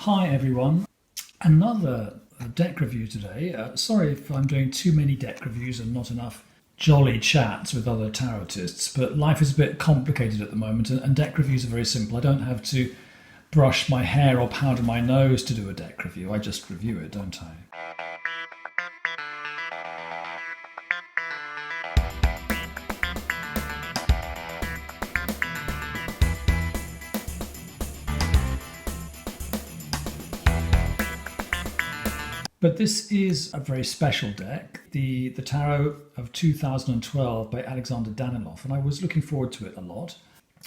Hi everyone, another deck review today. Sorry if I'm doing too many deck reviews and not enough jolly chats with other tarotists, but life is a bit complicated at the moment and deck reviews are very simple. I don't have to brush my hair or powder my nose to do a deck review, I just review it, don't I? But this is a very special deck, the Tarot of 2012 by Alexander Daniloff, and I was looking forward to it a lot,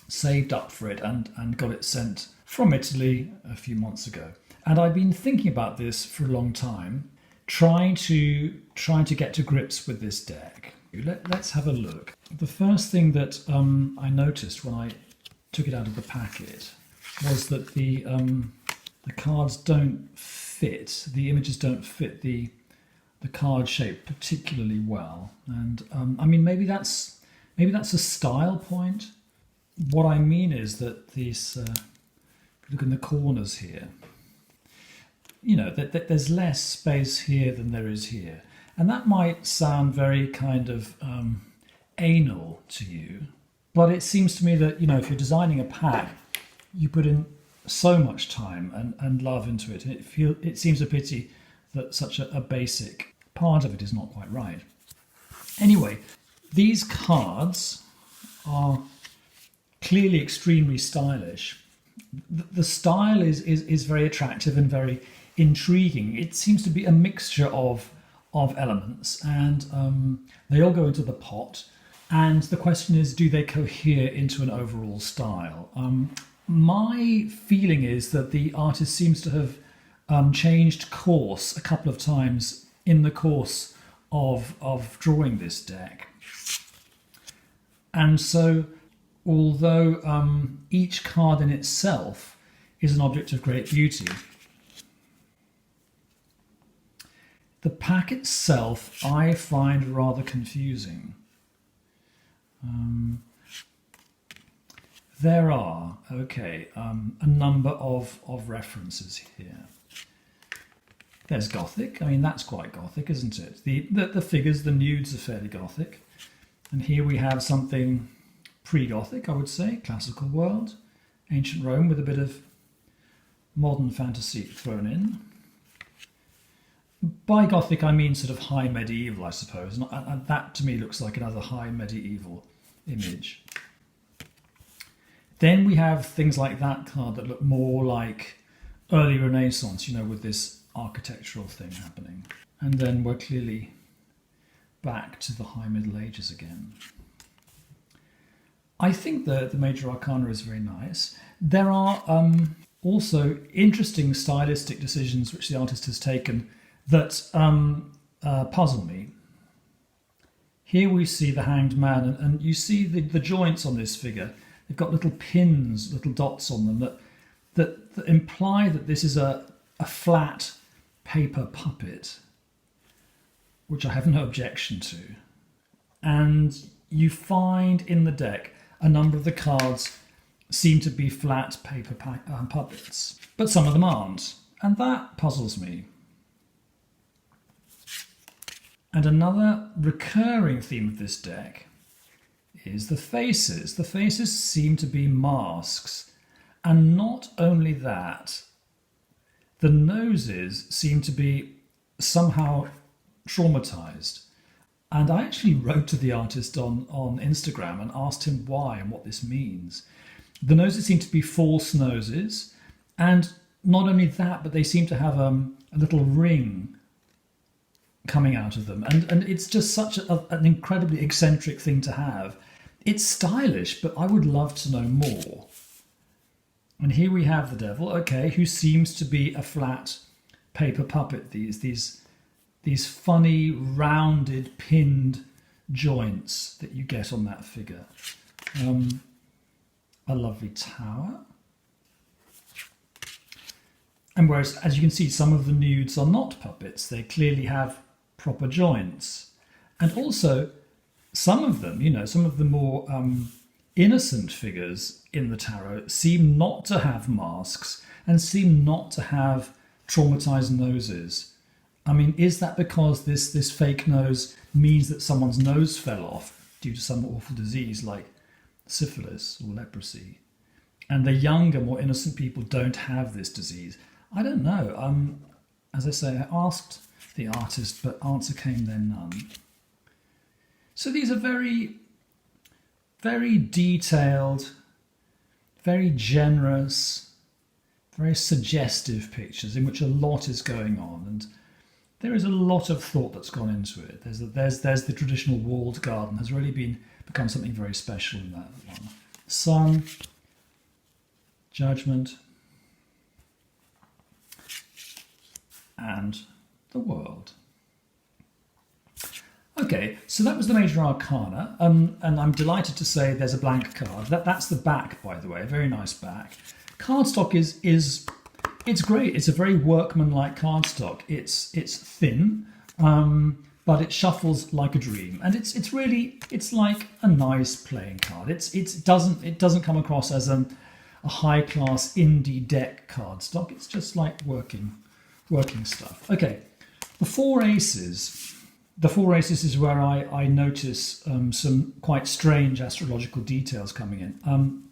saved up for it and got it sent from Italy a few months ago. And I've been thinking about this for a long time, trying to get to grips with this deck. Let's have a look. The first thing that I noticed when I took it out of the packet was that the cards don't fit, the images don't fit the card shape particularly well, and I mean maybe that's a style point. What I mean is that these, if you look in the corners here, you know that there's less space here than there is here, and that might sound very kind of anal to you, but it seems to me that if you're designing a pack, you put in so much time and love into it, and it seems a pity that such a basic part of it is not quite right. Anyway, these cards are clearly extremely stylish. The style is very attractive and very intriguing. It seems to be a mixture of elements, and they all go into the pot, and the question is, do they cohere into an overall style? My feeling is that the artist seems to have changed course a couple of times in the course of drawing this deck. And so, although each card in itself is an object of great beauty, the pack itself I find rather confusing. There are, a number of references here. There's Gothic. I mean, that's quite Gothic, isn't it? The figures, the nudes are fairly Gothic. And here we have something pre-Gothic, I would say, classical world, ancient Rome with a bit of modern fantasy thrown in. By Gothic, I mean sort of high medieval, I suppose. And that, to me, looks like another high medieval image. Then we have things like that card that look more like early Renaissance, with this architectural thing happening. And then we're clearly back to the High Middle Ages again. I think that the Major Arcana is very nice. There are also interesting stylistic decisions which the artist has taken that puzzle me. Here we see the Hanged Man, and you see the joints on this figure. They've got little pins, little dots on them that imply that this is a flat paper puppet, which I have no objection to. And you find in the deck a number of the cards seem to be flat paper puppets, but some of them aren't, and that puzzles me. And another recurring theme of this deck is the faces. The faces seem to be masks, and not only that, the noses seem to be somehow traumatized. And I actually wrote to the artist on Instagram and asked him why and what this means. The noses seem to be false noses, and not only that, but they seem to have a little ring coming out of them, and it's just such an incredibly eccentric thing to have. It's stylish, but I would love to know more. And here we have the devil, who seems to be a flat paper puppet. These funny rounded pinned joints that you get on that figure. A lovely tower. And whereas, as you can see, some of the nudes are not puppets, they clearly have proper joints. And also, some of them, some of the more innocent figures in the tarot seem not to have masks and seem not to have traumatized noses. I mean, is that because this fake nose means that someone's nose fell off due to some awful disease like syphilis or leprosy, and the younger, more innocent people don't have this disease? I don't know. As I say, I asked the artist, but answer came then none. So these are very, very detailed, very generous, very suggestive pictures in which a lot is going on, and there is a lot of thought that's gone into it. There's the traditional walled garden has really become something very special in that one. Sun, Judgment, and the World. Okay, so that was the Major Arcana, and I'm delighted to say there's a blank card. That's the back, by the way, a very nice back. Cardstock is it's great. It's a very workmanlike cardstock. It's thin, but it shuffles like a dream, and it's like a nice playing card. It doesn't come across as a high class indie deck cardstock. It's just like working stuff. Okay, the Four Aces. The Four Aces is where I notice some quite strange astrological details coming in.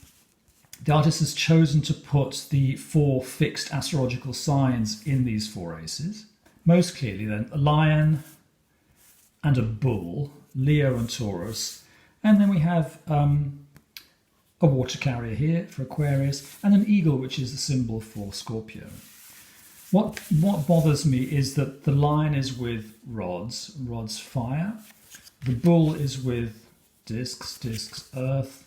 The artist has chosen to put the 4 fixed astrological signs in these Four Aces. Most clearly then, a lion and a bull, Leo and Taurus. And then we have a water carrier here for Aquarius, and an eagle, which is the symbol for Scorpio. What bothers me is that the lion is with rods fire. The bull is with discs earth.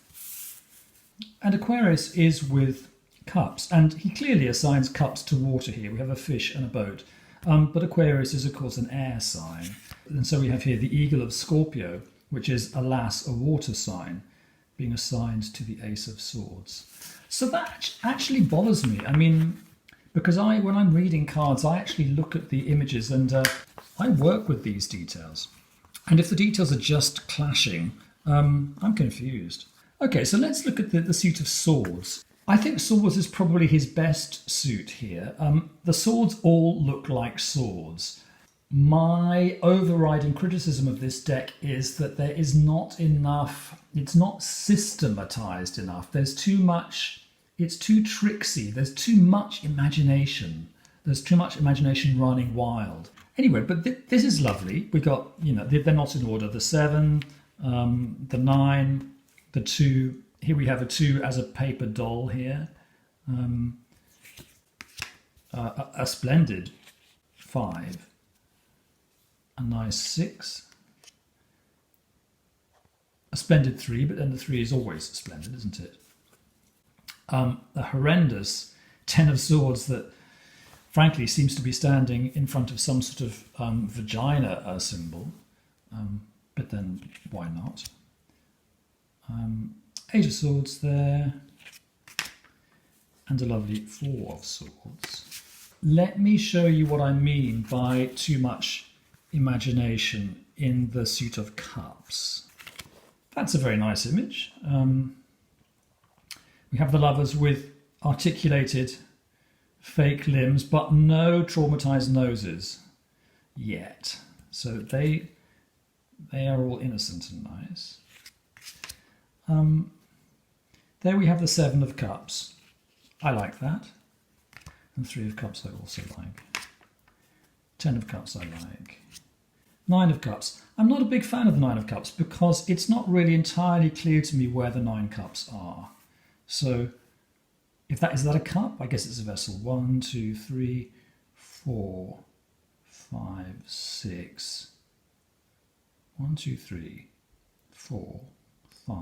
And Aquarius is with cups. And he clearly assigns cups to water here. We have a fish and a boat. But Aquarius is, of course, an air sign. And so we have here the eagle of Scorpio, which is, alas, a water sign, being assigned to the Ace of Swords. So that actually bothers me. I mean, because when I'm reading cards, I actually look at the images and I work with these details. And if the details are just clashing, I'm confused. Okay, so let's look at the suit of swords. I think swords is probably his best suit here. The swords all look like swords. My overriding criticism of this deck is that there is not enough, it's not systematized enough. There's too much. It's too tricksy. There's too much imagination. There's too much imagination running wild. Anyway, but this is lovely. We got, they're not in order. The 7, the 9, the 2. Here we have a 2 as a paper doll here. A splendid 5. A nice 6. A splendid 3, but then the 3 is always splendid, isn't it? A horrendous 10 of Swords that frankly seems to be standing in front of some sort of vagina symbol, but then why not? 8 of Swords there, and a lovely 4 of Swords. Let me show you what I mean by too much imagination in the suit of Cups. That's a very nice image. We have the lovers with articulated fake limbs, but no traumatized noses yet. So they are all innocent and nice. There we have the 7 of Cups. I like that. And 3 of Cups I also like. 10 of Cups I like. 9 of Cups. I'm not a big fan of the 9 of Cups because it's not really entirely clear to me where the 9 cups are. So, is that a cup? I guess it's a vessel. 1, 2, 3, 4, 5, 6. 1, 2, 3, 4, 5,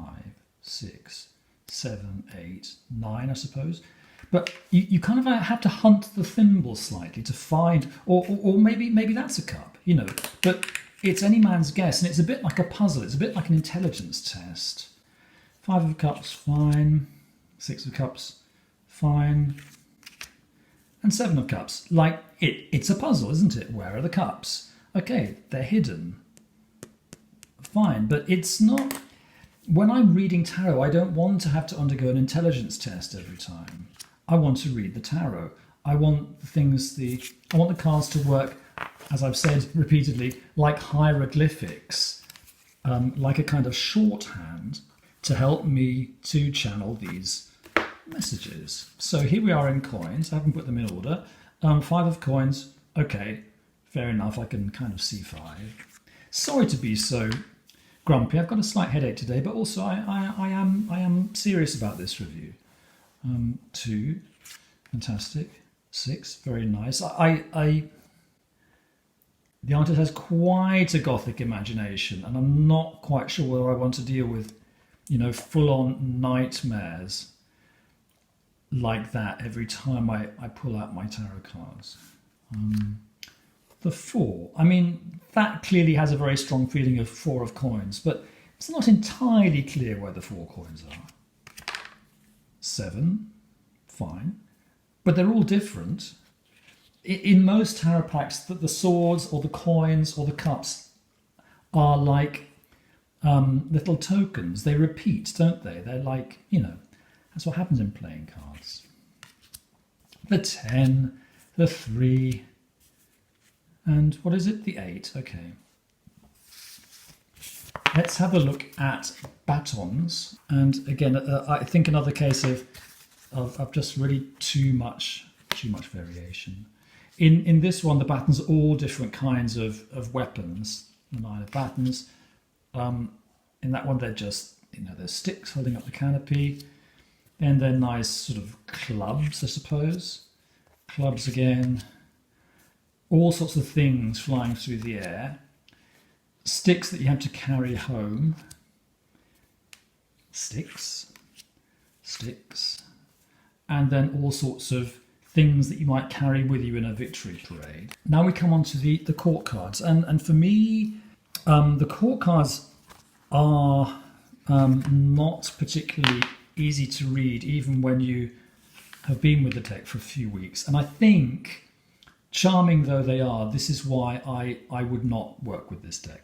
6, 7, 8, 9, I suppose. But you kind of have to hunt the thimble slightly to find, or maybe that's a cup, But it's any man's guess, and it's a bit like a puzzle. It's a bit like an intelligence test. 5 of Cups, fine. 6 of Cups, fine. And 7 of Cups, like it's a puzzle, isn't it? Where are the cups? Okay, they're hidden. Fine, but it's not. when I'm reading tarot, I don't want to have to undergo an intelligence test every time. I want to read the tarot. I want I want the cards to work, as I've said repeatedly, like hieroglyphics, like a kind of shorthand to help me to channel these messages. So here we are in coins. I haven't put them in order. 5 of coins. Okay, fair enough. I can kind of see 5. Sorry to be so grumpy. I've got a slight headache today, but also I am serious about this review. 2, fantastic. 6, very nice. The artist has quite a gothic imagination, and I'm not quite sure whether I want to deal with, full-on nightmares like that every time I pull out my tarot cards. The 4, that clearly has a very strong feeling of 4 of coins, but it's not entirely clear where the 4 coins are. 7, fine, but they're all different. In most tarot packs, the swords or the coins or the cups are like little tokens. They repeat, don't they? They're like, that's what happens in playing cards. The 10, the 3, and what is it? The 8. Okay. Let's have a look at batons. And again, I think another case of just really too much variation. In this one, the batons are all different kinds of weapons. The 9 of batons. In that one, they're just, they're sticks holding up the canopy. Then they're nice sort of clubs, I suppose. Clubs again. All sorts of things flying through the air. Sticks that you have to carry home. Sticks. And then all sorts of things that you might carry with you in a victory parade. Now we come on to the court cards. And for me, the court cards are not particularly easy to read, even when you have been with the deck for a few weeks. And I think, charming though they are, this is why I would not work with this deck.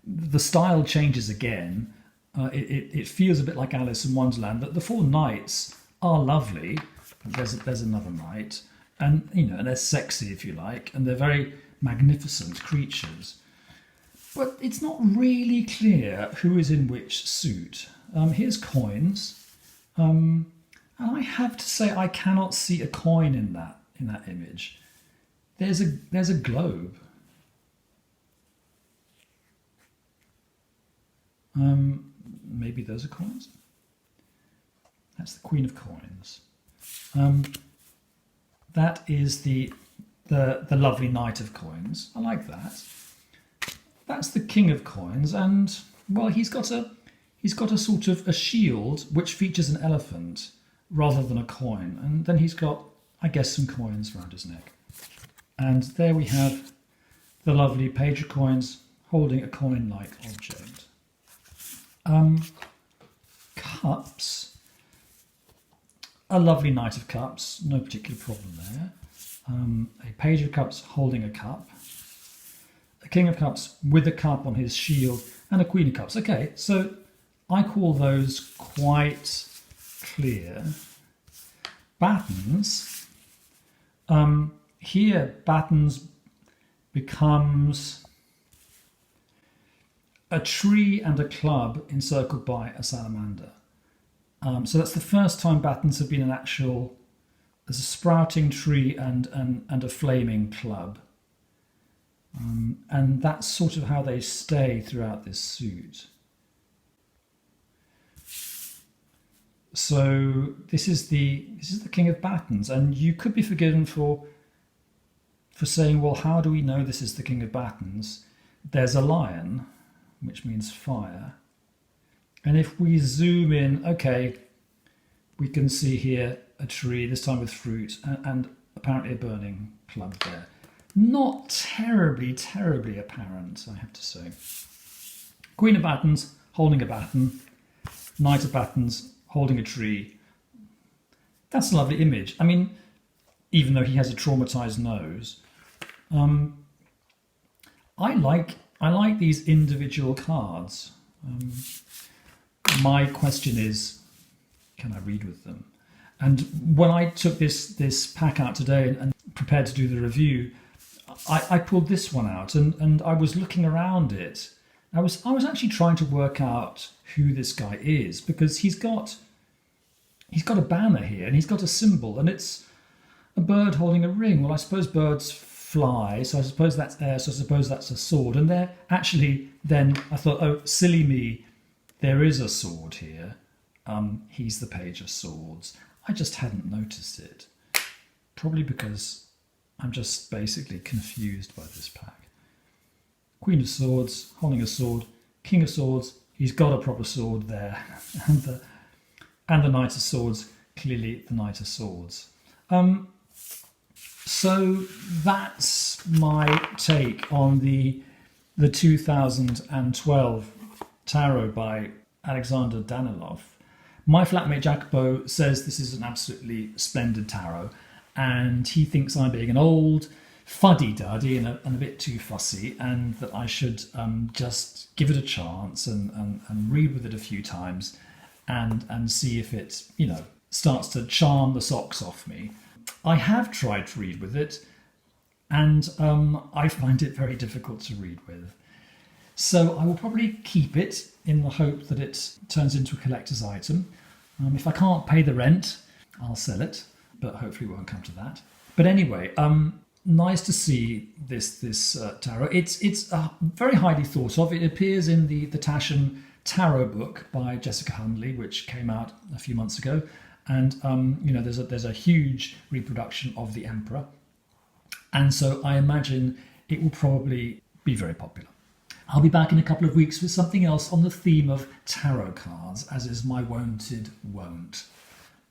The style changes again. It feels a bit like Alice in Wonderland. The 4 knights are lovely. There's another knight, and and they're sexy if you like, and they're very magnificent creatures. But it's not really clear who is in which suit. Here's coins, and I have to say I cannot see a coin in that image. There's a globe. Maybe those are coins. That's the Queen of Coins. That is the lovely Knight of Coins. I like that. That's the King of Coins, and well, he's got a sort of a shield which features an elephant rather than a coin, and then he's got, I guess, some coins around his neck. And there we have the lovely Page of Coins holding a coin-like object. Cups. A lovely Knight of Cups, no particular problem there. A Page of Cups holding a cup. A King of Cups with a cup on his shield, and a Queen of Cups. Okay, so I call those quite clear. Batons. Here, batons becomes a tree and a club encircled by a salamander. So that's the first time batons have been there's a sprouting tree and a flaming club. And that's sort of how they stay throughout this suit. So this is the King of Batons, and you could be forgiven for saying, well, how do we know this is the King of Batons? There's a lion, which means fire. And if we zoom in, okay, we can see here a tree, this time with fruit, and apparently a burning club there. Not terribly apparent, I have to say. Queen of Batons holding a baton, Knight of Batons holding a tree. That's a lovely image. I mean, even though he has a traumatized nose, I like these individual cards. my question is, can I read with them? And when I took this pack out today and prepared to do the review, I pulled this one out and I was looking around it. I was actually trying to work out who this guy is, because he's got a banner here and he's got a symbol, and it's a bird holding a ring. Well, I suppose birds fly, so I suppose that's air, so I suppose that's a sword. And there actually, then I thought, oh, silly me, there is a sword here. He's the Page of Swords. I just hadn't noticed it. Probably because I'm just basically confused by this pack. Queen of Swords, holding a sword. King of Swords, he's got a proper sword there. and the Knight of Swords, clearly the Knight of Swords. So that's my take on the 2012 tarot by Alexander Daniloff. My flatmate Jacopo says this is an absolutely splendid tarot, and he thinks I'm being an old fuddy-duddy and a bit too fussy, and that I should just give it a chance and read with it a few times and see if it, starts to charm the socks off me. I have tried to read with it, and I find it very difficult to read with. So I will probably keep it in the hope that it turns into a collector's item. If I can't pay the rent, I'll sell it, but hopefully it won't come to that. But anyway, nice to see this tarot. It's very highly thought of. It appears in the Taschen tarot book by Jessica Hundley, which came out a few months ago. And there's a huge reproduction of the Emperor, and so I imagine it will probably be very popular. I'll be back in a couple of weeks with something else on the theme of tarot cards, as is my wonted wont.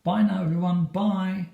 Bye now, everyone. Bye.